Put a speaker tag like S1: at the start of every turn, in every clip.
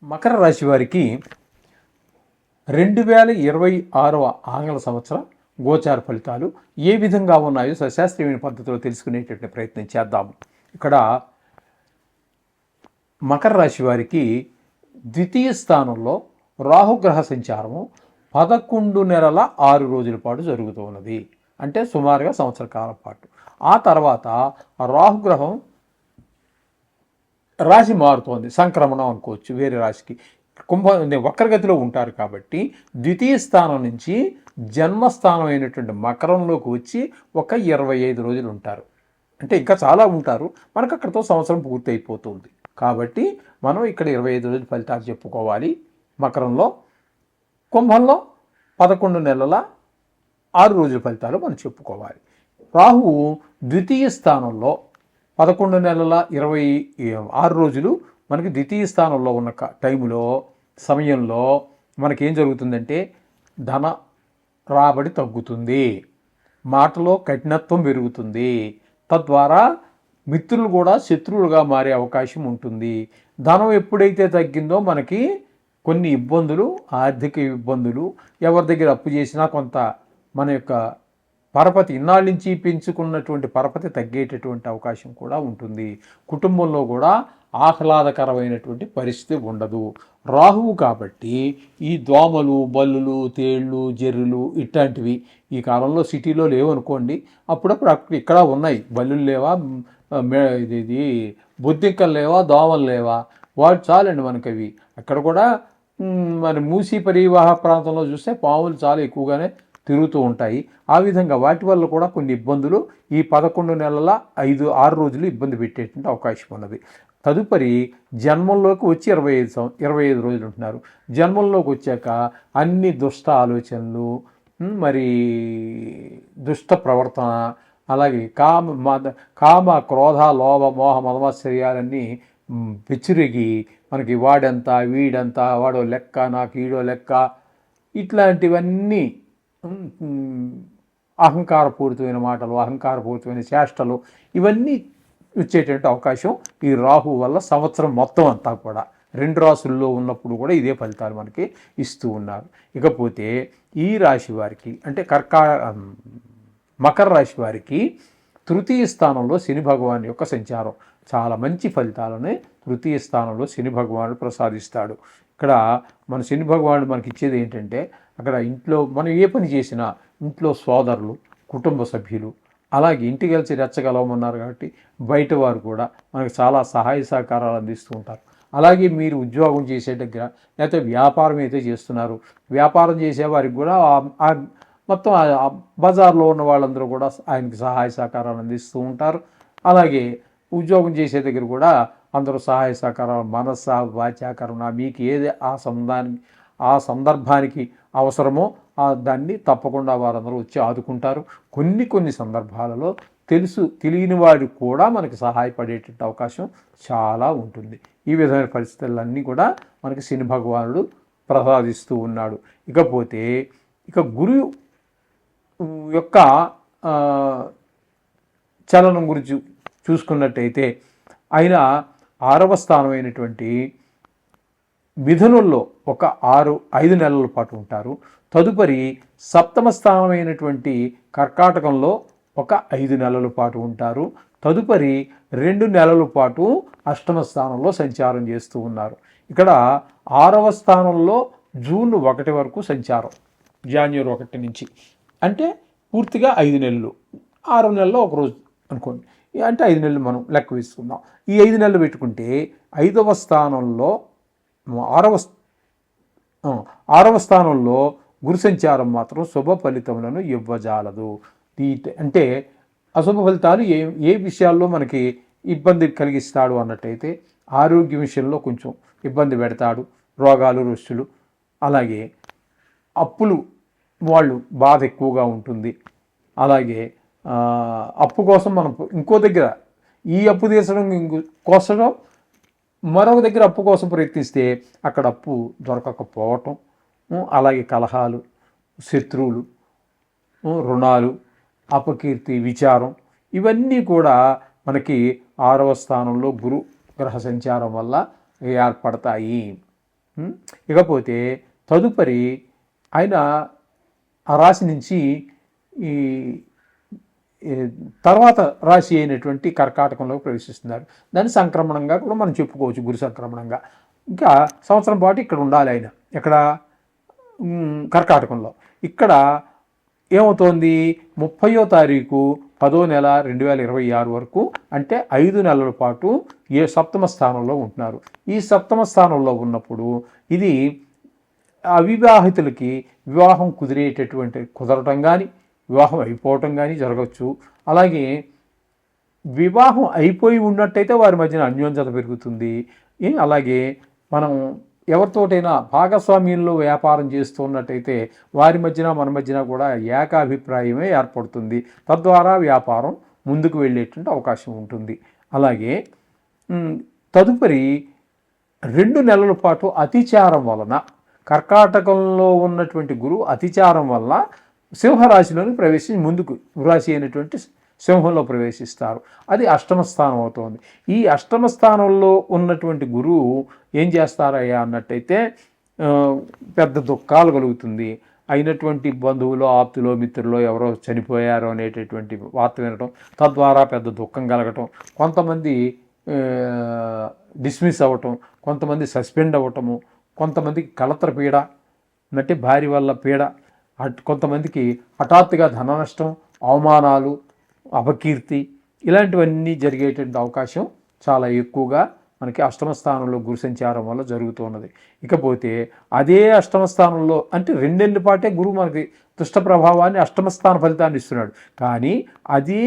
S1: మకర రాశి వారికి 2026వ ఆంగ్ల సంవత్సరం గోచార ఫలితాలు ఏ విధంగా ఉన్నాయో సశాస్త్రీయమైన పద్ధతిలో తెలుసుకునేటటువంటి ప్రయత్నం చేద్దాము. ఇక్కడ మకర రాశి వారికి ద్వితీయ స్థానంలో రాహుగ్రహ సంచారము 11 నెలల 6 రోజుల పాటు జరుగుతూ ఉన్నది. అంటే సుమారుగా సంవత్సర కాలం పాటు. ఆ తర్వాత రాహుగ్రహం రాశి మారుతోంది, సంక్రమణం అనుకోవచ్చు, వేరే రాశికి. వక్రగతిలో ఉంటారు కాబట్టి ద్వితీయ స్థానం నుంచి జన్మస్థానం అయినటువంటి మకరంలోకి వచ్చి ఒక 25 రోజులు ఉంటారు. అంటే ఇంకా చాలా ఉంటారు. మనకు అక్కడితో సంవత్సరం పూర్తి అయిపోతుంది. కాబట్టి మనం ఇక్కడ 25 రోజుల ఫలితాలు చెప్పుకోవాలి. మకరంలో, కుంభంలో 11 నెలల 6 రోజుల ఫలితాలు మనం చెప్పుకోవాలి. రాహువు ద్వితీయ స్థానంలో 11 నెలల 26 రోజులు మనకి ద్వితీయ స్థానంలో ఉన్న టైంలో, సమయంలో మనకేం జరుగుతుందంటే ధన రాబడి తగ్గుతుంది, మాటలో కఠినత్వం పెరుగుతుంది, తద్వారా మిత్రులు కూడా శత్రువులుగా మారే అవకాశం ఉంటుంది. ధనం ఎప్పుడైతే తగ్గిందో మనకి కొన్ని ఇబ్బందులు, ఆర్థిక ఇబ్బందులు, ఎవరి దగ్గర అప్పు చేసినా కొంత మన యొక్క పరపతి, ఇన్నాళ్ళ నుంచి పెంచుకున్నటువంటి పరపతి తగ్గేటటువంటి అవకాశం కూడా ఉంటుంది. కుటుంబంలో కూడా ఆహ్లాదకరమైనటువంటి పరిస్థితి ఉండదు. రాహువు కాబట్టి ఈ దోమలు, బల్లులు, తేళ్ళు, జెర్రులు ఇట్లాంటివి ఈ కాలంలో సిటీలో లేవనుకోండి, అప్పుడప్పుడు ఇక్కడ ఉన్నాయి. బల్లులు లేవా, ఇది బొద్దింకలు లేవా, దోమలు లేవా, వాడు చాలండి మనకి అవి. అక్కడ కూడా మరి మూసీ పరివాహ ప్రాంతంలో చూస్తే పాములు చాలా ఎక్కువగానే తిరుగుతూ ఉంటాయి. ఆ విధంగా వాటి వల్ల కూడా కొన్ని ఇబ్బందులు ఈ 11 నెలల 6 రోజులు ఇబ్బంది పెట్టేటువంటి అవకాశం ఉన్నది. తదుపరి జన్మంలోకి వచ్చి 25 రోజులు ఉంటున్నారు. జన్మంలోకి వచ్చాక అన్ని దుష్ట ఆలోచనలు, మరి దుష్ట ప్రవర్తన, అలాగే కామ క్రోధ లోభ మోహ మదమాశ్చర్యాలన్నీ పెచ్చిరిగి మనకి వాడెంత, వీడెంత, వాడో లెక్క, నాకు ఈడో లెక్క, ఇట్లాంటివన్నీ అహంకారపూరితమైన మాటలు, అహంకారపూరితమైన చేష్టలు, ఇవన్నీ వచ్చేటువంటి అవకాశం ఈ రాహు వల్ల సంవత్సరం మొత్తం అంతా కూడా 2 రాశుల్లో ఉన్నప్పుడు కూడా ఇదే ఫలితాలు మనకి ఇస్తూ ఉన్నారు. ఇకపోతే ఈ రాశి వారికి అంటే మకర రాశి వారికి తృతీయ స్థానంలో శని భగవాన్ యొక్క సంచారం చాలా మంచి ఫలితాలని తృతీయ స్థానంలో శని భగవానుడు ప్రసాదిస్తాడు. ఇక్కడ మన శని భగవానుడు మనకి ఇచ్చేది ఏంటంటే, అక్కడ ఇంట్లో మనం ఏ పని చేసినా ఇంట్లో సోదరులు, కుటుంబ సభ్యులు, అలాగే ఇంటికి కలిసి రెచ్చగలవమన్నారు కాబట్టి బయట వారు కూడా మనకు చాలా సహాయ సహకారాలు అందిస్తూ ఉంటారు. అలాగే మీరు ఉద్యోగం చేసే దగ్గర, లేకపోతే వ్యాపారం అయితే చేస్తున్నారు, వ్యాపారం చేసే వారికి కూడా మొత్తం బజార్లో ఉన్న వాళ్ళందరూ కూడా ఆయనకి సహాయ సహకారాలు అందిస్తూ ఉంటారు. అలాగే ఉద్యోగం చేసే దగ్గర కూడా అందరూ సహాయ సహకారాలు, మనస్స వాచాకరణ, మీకు ఏది ఆ సందర్భానికి అవసరమో దాన్ని తప్పకుండా వారందరూ వచ్చి ఆదుకుంటారు. కొన్ని సందర్భాలలో తెలియని వాడు కూడా మనకి సహాయపడేటువంటి అవకాశం చాలా ఉంటుంది. ఈ విధమైన పరిస్థితులన్నీ కూడా మనకి శని భగవానుడు ప్రసాదిస్తూ ఉన్నాడు. ఇకపోతే గురువు యొక్క చలనం గురించి చూసుకున్నట్టయితే ఆయన 6వ స్థానమైనటువంటి మిథునంలో ఒక 5 నెలల పాటు ఉంటారు. తదుపరి సప్తమ స్థానమైనటువంటి కర్కాటకంలో ఒక 5 నెలల పాటు ఉంటారు. తదుపరి 2 నెలల పాటు అష్టమ స్థానంలో సంచారం చేస్తూ ఉన్నారు. ఇక్కడ 6వ స్థానంలో జూన్ 1 వరకు సంచారం, జనవరి 1 నుంచి, అంటే పూర్తిగా 5 నెలలు, 6 నెలల్లో ఒక రోజు అనుకోండి, అంటే 5 నెలలు మనం లెక్క వేసుకుందాం. ఈ 5 నెలలు పెట్టుకుంటే 5వ స్థానంలో 6వ స్థానంలో గురు సంచారం మాత్రం శుభ ఫలితములను ఇవ్వజాలదు. అంటే అశుభ ఫలితాలు ఏ విషయాల్లో మనకి ఇబ్బంది కలిగిస్తాడు అన్నట్టయితే, ఆరోగ్య విషయంలో కొంచెం ఇబ్బంది పెడతాడు, రోగాలు, రుష్టులు, అలాగే అప్పులు వాళ్ళు బాధ ఎక్కువగా ఉంటుంది. అలాగే అప్పు కోసం మనం ఇంకో దగ్గర ఈ అప్పు తీర్చడం కోసం మరొక దగ్గర అప్పు కోసం ప్రయత్నిస్తే అక్కడ అప్పు దొరకకపోవటం, అలాగే కలహాలు, శత్రువులు, రుణాలు, అపకీర్తి, విచారం, ఇవన్నీ కూడా మనకి 6వ స్థానంలో గురు గ్రహ సంచారం వల్ల ఏర్పడతాయి. ఇకపోతే తదుపరి ఆయన ఆ రాశి నుంచి ఈ తర్వాత రాశి అయినటువంటి కర్కాటకంలోకి ప్రవేశిస్తున్నారు. దాన్ని సంక్రమణంగా కూడా మనం చెప్పుకోవచ్చు, గురు సంక్రమణంగా. ఇంకా సంవత్సరం పాటు ఇక్కడ ఉండాలి ఆయన, ఇక్కడ కర్కాటకంలో. ఇక్కడ ఏమవుతోంది, 30వ తారీఖు 10వ నెల 2026 వరకు, అంటే 5 నెలల పాటు సప్తమ స్థానంలో ఉంటున్నారు. ఈ సప్తమ స్థానంలో ఉన్నప్పుడు ఇది అవివాహితులకి వివాహం కుదరటం కానీ, వివాహం అయిపోవటం కానీ జరగవచ్చు. అలాగే వివాహం అయిపోయి ఉన్నట్టయితే వారి మధ్యన అన్యోన్యత పెరుగుతుంది. అలాగే మనం ఎవరితోటైనా భాగస్వామ్యంలో వ్యాపారం చేస్తున్నట్టయితే వారి మధ్యన మన మధ్యన కూడా ఏకాభిప్రాయమే ఏర్పడుతుంది. తద్వారా వ్యాపారం ముందుకు వెళ్ళేటువంటి అవకాశం ఉంటుంది. అలాగే తదుపరి 2 నెలల పాటు అతిచారం వలన, కర్కాటకంలో ఉన్నటువంటి గురువు అతిచారం వల్ల సింహరాశిలోని ప్రవేశించి ముందుకు రాశి అయినటువంటి సింహంలో ప్రవేశిస్తారు. అది అష్టమ స్థానం అవుతుంది. ఈ అష్టమ స్థానంలో ఉన్నటువంటి గురువు ఏం చేస్తారయ్యా అన్నట్టయితే పెద్ద దుఃఖాలు కలుగుతుంది. అయినటువంటి బంధువులు, ఆప్తులో, మిత్రులో ఎవరో చనిపోయారో అనేటటువంటి వార్త వినటం, తద్వారా పెద్ద దుఃఖం కలగటం, కొంతమంది డిస్మిస్ అవ్వటం, కొంతమంది సస్పెండ్ అవ్వటము, కొంతమందికి కలత్ర పీడ, అంటే భార్య వల్ల పీడ, కొంతమందికి హఠాత్తుగా ధన నష్టం, అవమానాలు, అపకీర్తి, ఇలాంటివన్నీ జరిగేటువంటి అవకాశం చాలా ఎక్కువగా మనకి అష్టమ స్థానంలో గురు సంచారం వల్ల జరుగుతున్నది. ఇకపోతే అదే అష్టమ స్థానంలో, అంటే 2 నెలల పాటే గురువు మనకి దుష్ట ప్రభావాన్ని, అష్టమ స్థాన ఫలితాన్ని ఇస్తున్నాడు. కానీ అదే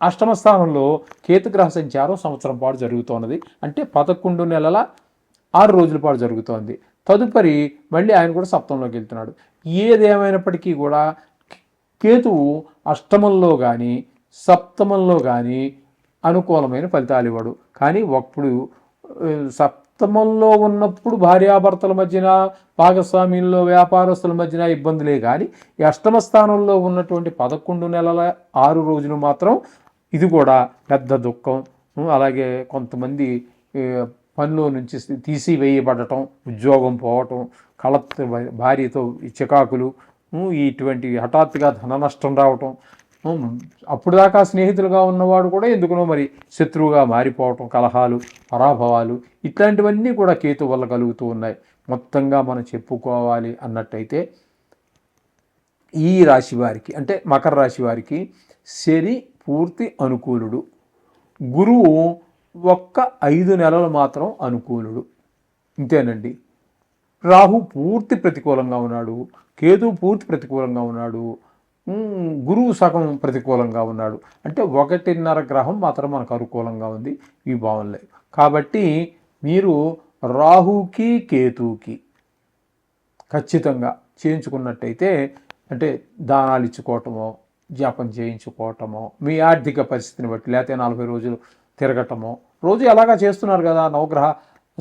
S1: అష్టమ స్థానంలో కేతుగ్రహ సంచారం సంవత్సరం పాటు జరుగుతున్నది. అంటే 11 నెలల 6 రోజుల పాటు జరుగుతోంది. తదుపరి మళ్ళీ ఆయన కూడా సప్తంలోకి వెళ్తున్నాడు. ఏదేమైనప్పటికీ కూడా కేతువు అష్టమంలో కానీ సప్తమంలో కానీ అనుకూలమైన ఫలితాలు ఇవ్వడు. కానీ అప్పుడు సప్తమంలో ఉన్నప్పుడు భార్యాభర్తల మధ్యన, భాగస్వామ్యంలో, వ్యాపారస్తుల మధ్యన ఇబ్బందులే. కానీ ఈ అష్టమ స్థానంలో ఉన్నటువంటి 11 నెలల 6 రోజులు మాత్రం ఇది కూడా పెద్ద దుఃఖం. అలాగే కొంతమంది పనిలో నుంచి తీసివేయబడటం, ఉద్యోగం పోవటం, భార్యతో చికాకులు, ఇటువంటి హఠాత్తుగా ధన నష్టం రావటం, అప్పుడు దాకా స్నేహితులుగా ఉన్నవాడు కూడా ఎందుకునో మరి శత్రువుగా మారిపోవటం, కలహాలు, పరాభవాలు, ఇట్లాంటివన్నీ కూడా కేతు వల్ల కలుగుతూ ఉన్నాయి. మొత్తంగా మనం చెప్పుకోవాలి అన్నట్టయితే ఈ రాశి వారికి, అంటే మకర రాశి వారికి శని పూర్తి అనుకూలుడు, గురువు ఒక్క 5 నెలలు మాత్రం అనుకూలుడు, ఇంతేనండి. రాహు పూర్తి ప్రతికూలంగా ఉన్నాడు, కేతు పూర్తి ప్రతికూలంగా ఉన్నాడు, గురువు సగం ప్రతికూలంగా ఉన్నాడు. అంటే 1.5 గ్రహం మాత్రం మనకు అనుకూలంగా ఉంది. ఇవి బాగున్నాయి. కాబట్టి మీరు రాహుకి కేతుకి ఖచ్చితంగా చేయించుకున్నట్టయితే, అంటే దానాలు ఇచ్చుకోవటమో, జపం చేయించుకోవటమో, మీ ఆర్థిక పరిస్థితిని బట్టి, లేకపోతే 40 రోజులు తిరగటమో, రోజు ఎలాగా చేస్తున్నారు కదా నవగ్రహ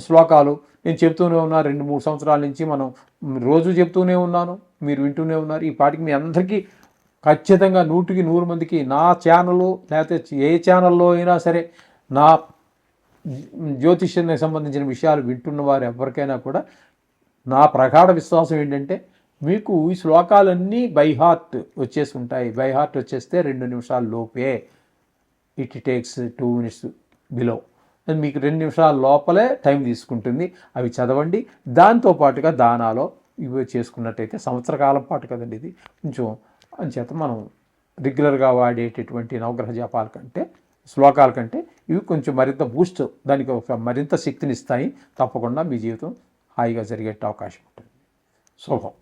S1: శ్లోకాలు, నేను చెప్తూనే ఉన్నా. 2-3 సంవత్సరాల నుంచి మనం రోజు చెప్తూనే ఉన్నాను, మీరు వింటూనే ఉన్నారు. ఈ పాటికి మీ అందరికీ ఖచ్చితంగా 100కి 100 మందికి నా ఛానల్, లేకపోతే ఏ ఛానల్లో అయినా సరే, నా జ్యోతిష్యానికి సంబంధించిన విషయాలు వింటున్న వారు ఎవరికైనా కూడా నా ప్రగాఢ విశ్వాసం ఏంటంటే, మీకు ఈ శ్లోకాలన్నీ బై హార్ట్ వచ్చేసి ఉంటాయి. బై హార్ట్ వచ్చేస్తే 2 నిమిషాల లోపే, ఇట్ టేక్స్ 2 minutes బిలో, మీకు 2 నిమిషాల లోపలే టైం తీసుకుంటుంది. అవి చదవండి. దాంతోపాటుగా దానాలో ఇవి చేసుకున్నట్టయితే సంవత్సర కాలం పాటు కదండి ఇది, కొంచెం అంచేత మనం రెగ్యులర్గా వాడేటటువంటి నవగ్రహ జపాల కంటే, శ్లోకాల కంటే ఇవి కొంచెం మరింత బూస్ట్, దానికి ఒక మరింత శక్తిని ఇస్తాయి. తప్పకుండా మీ జీవితం హాయిగా జరిగే అవకాశం ఉంటుంది. శుభం.